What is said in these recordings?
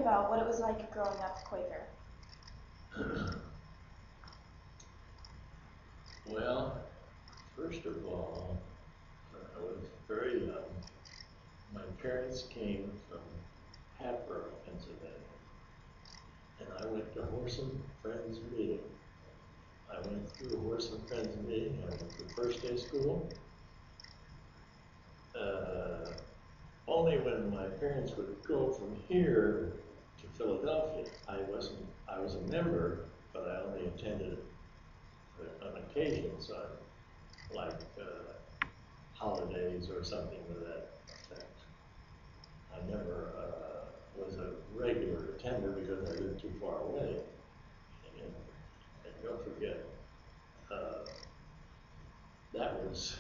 about what it was like growing up Quaker. Well, first of all, I was very young. My parents came from Hatboro, Pennsylvania, and I went to Horsham Friends Meeting. I went through Horsham Friends Meeting. I went to first day school. Only when my parents would go from here to Philadelphia, I was a member, but I only attended on occasions, on like holidays or something to that effect. I never was a regular attender because I lived too far away. And don't forget, that was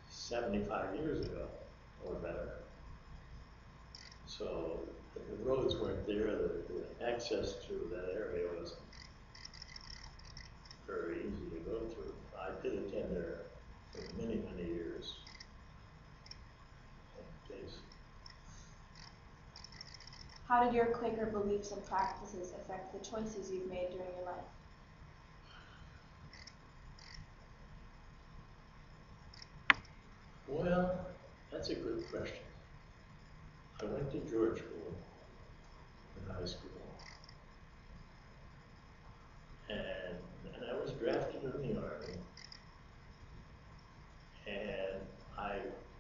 75 years ago or better. So the roads weren't there, the access to that area wasn't very easy to go through. I did attend there for many, many years. How did your Quaker beliefs and practices affect the choices you've made during your life? Well, that's a good question. I went to George School in high school, and I was drafted in the Army, and I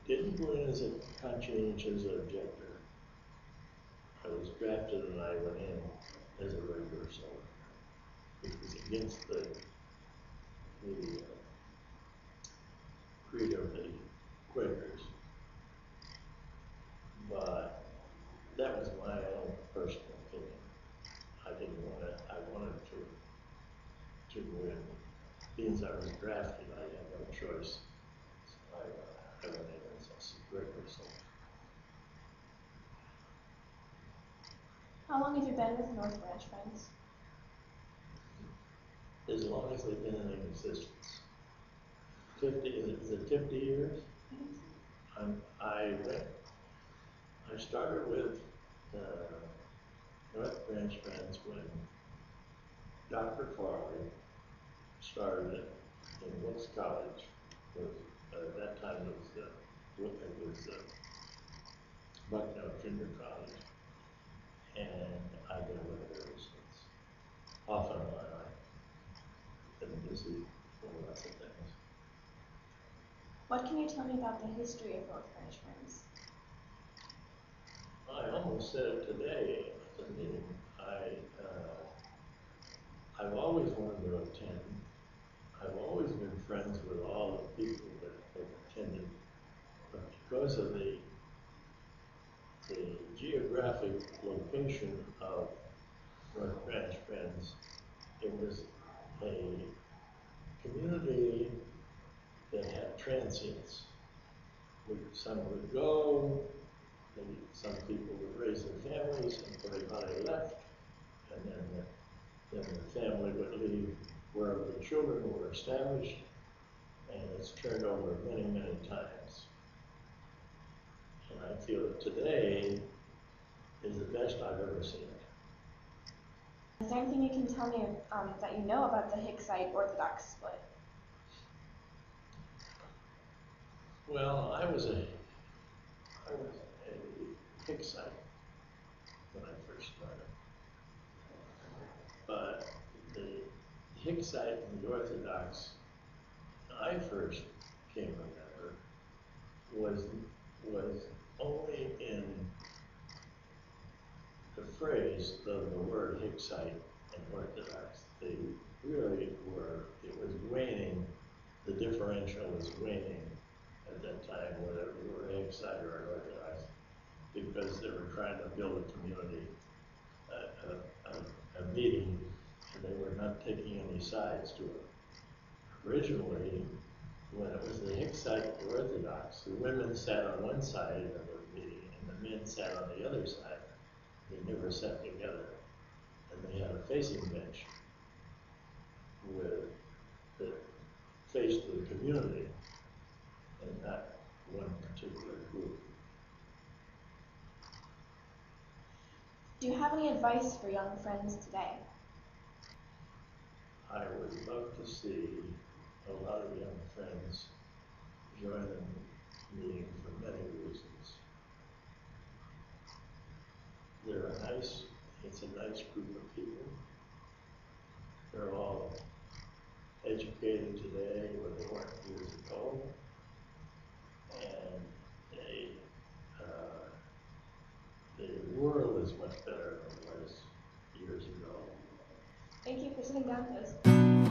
didn't go in as a conscientious objector. I was drafted and I went in as a regular soldier. It was against the creed of the Quakers. But that was my own personal opinion. I wanted to win. Being I was drafted, I had no choice. So I went in as a regular soldier. How long have you been with North Branch Friends? As long as they've been in existence. 50, is it 50 years? I started with North Branch Friends when Dr. Farley started it in Wilkes College. At that time it was Bucknell Junior College, and I've been with it ever since. Off and on, I've been busy with lots of things. What can you tell me about the history of North Branch Friends? I almost said it today at the meeting. I've always wanted to attend. I've always been friends with all the people that have attended, but because of the geographic location of North Branch Friends, it was a community that had transients. Some would go, maybe some people would raise their families and everybody left, and then the family would leave wherever the children were established, and it's turned over many, many times. And I feel that today is the best I've ever seen it. Is there anything you can tell me that you know about the Hicksite Orthodox split? Well, I was a Hicksite when I first started. But the Hicksite and the Orthodox, when I first came a member, was only in the phrase of the word Hicksite and Orthodox. They really were, it was waning, the differential was waning at that time, whether you were an Hicksite or an Orthodox, because they were trying to build a community, a meeting, and they were not taking any sides to it. Originally, when it was the Hicksite Orthodox, the women sat on one side of the meeting and the men sat on the other side. They never sat together. And they had a facing bench that faced the community and not one particular group. Do you have any advice for young friends today? I would love to see a lot of young friends join the meeting for many reasons. It's a nice group of people. They're all educated today where they weren't years ago. And the world is much better than it was years ago. Thank you for sitting down with us.